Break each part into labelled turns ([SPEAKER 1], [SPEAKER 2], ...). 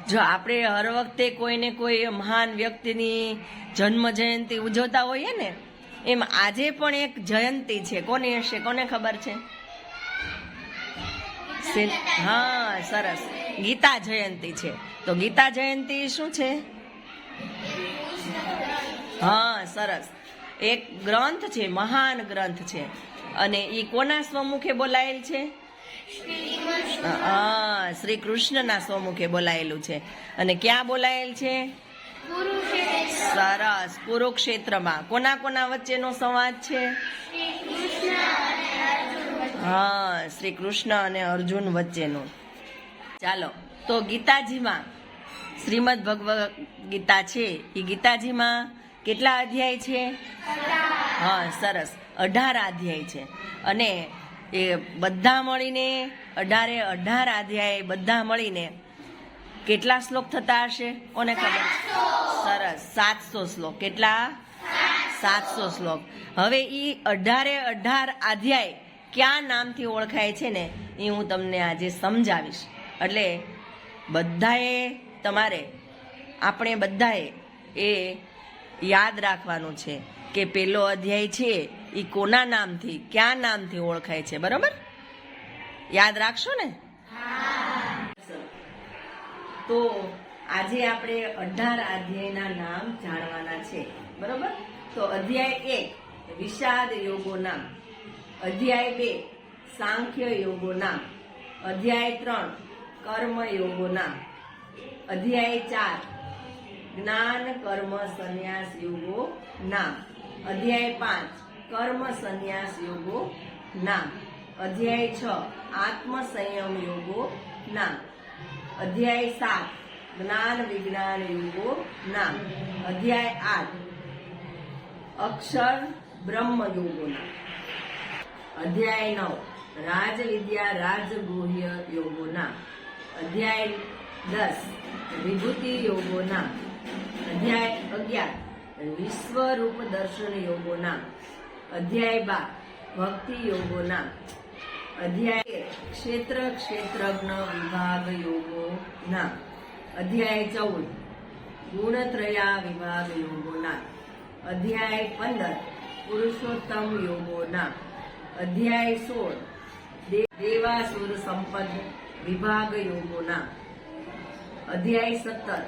[SPEAKER 1] જો આપણે હર વખતે કોઈને કોઈ મહાન વ્યક્તિની જન્મ જયંતિ ઉજવતા હોઈએ ને, એમ આજે પણ એક જયંતિ છે. કોની હશે? કોને ખબર છે? હા, સરસ. ગીતા જયંતિ છે. તો ગીતા જયંતિ શું છે? હા, સરસ. એક ગ્રંથ છે, મહાન ગ્રંથ છે. અને એ કોના સ્વમુખે બોલાયેલ છે? હા, શ્રી કૃષ્ણના સ્વમુખે બોલાયેલું છે. અને ક્યાં બોલાયેલ છે? સરસ, કુરુક્ષેત્રમાં. કોના કોના વચ્ચેનો સંવાદ છે? હા, શ્રી કૃષ્ણ અને અર્જુન વચ્ચેનો. ચાલો, તો ગીતાજીમાં શ્રીમદ ભગવદ ગીતા છે, એ ગીતાજીમાં કેટલા અધ્યાય છે? હા, સરસ, 18 અધ્યાય છે. અને એ બધા મળીને 18 અધ્યાય બધા મળીને કેટલા શ્લોક થતા હશે? કોને ખબર? સરસ, 700 શ્લોક. કેટલા? 700 શ્લોક. હવે એ 18 અધ્યાય ક્યાં નામથી ઓળખાય છે ને, એ હું તમને આજે સમજાવીશ. એટલે આપણે બધાએ એ યાદ રાખવાનું છે કે પેલો અધ્યાય છે એ કોના નામથી, ક્યાં નામથી ઓળખાય છે. બરોબર? યાદ રાખશો ને? તો આજે આપણે 18 અધ્યાયના નામ જાણવાના છે. બરોબર? તો અધ્યાય 1 વિષાદ યોગો નામ, અધ્યાય 2 સાંખ્ય યોગો નામ, અધ્યાય 3 કર્મ યોગો નામ, અધ્યાય 4 જ્ઞાન કર્મ સંન્યાસ યોગો નામ, અધ્યાય 5 કર્મ સંન્યાસ યોગો નામ, અધ્યાય 6 આત્મ સંયમ યોગો નામ, અધ્યાય 7 જ્ઞાન વિજ્ઞાન યોગો નામ, અધ્યાય 8 અક્ષર બ્રહ્મ યોગો નામ, અધ્યાય 9 રાજ વિદ્યા રાજગુહ્ય યોગો નામ, અધ્યાય 10 વિભૂતિ યોગો નામ, અધ્યાય 11 વિશ્વરૂપ દર્શન યોગો નામ, અધ્યાય 12 ભક્તિ યોગો નામ, અધ્યાય ક્ષેત્ર ક્ષેત્રજ્ઞ વિભાગ યોગો નામ, અધ્યાય 14 ગુણત્રયા વિભાગ યોગો નામ, અધ્યાય 15 પુરુષોત્તમ યોગો નામ, અધ્યાય 16 દેવાસુર સંપદ વિભાગ યોગો નામ, અધ્યાય 17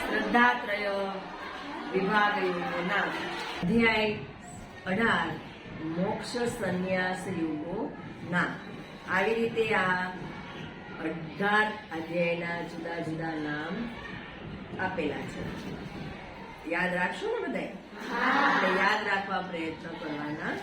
[SPEAKER 1] શ્રદ્ધાત્રય વિભાગ યોગો નામ, અધ્યાય 18 મોક્ષ સંન્યાસ યોગો નામ. આવી રીતે આ 18 અધ્યાયના જુદા જુદા નામ આપેલા છે. યાદ રાખશો ને બધાય? આપણે યાદ રાખવા પ્રયત્ન કરવાના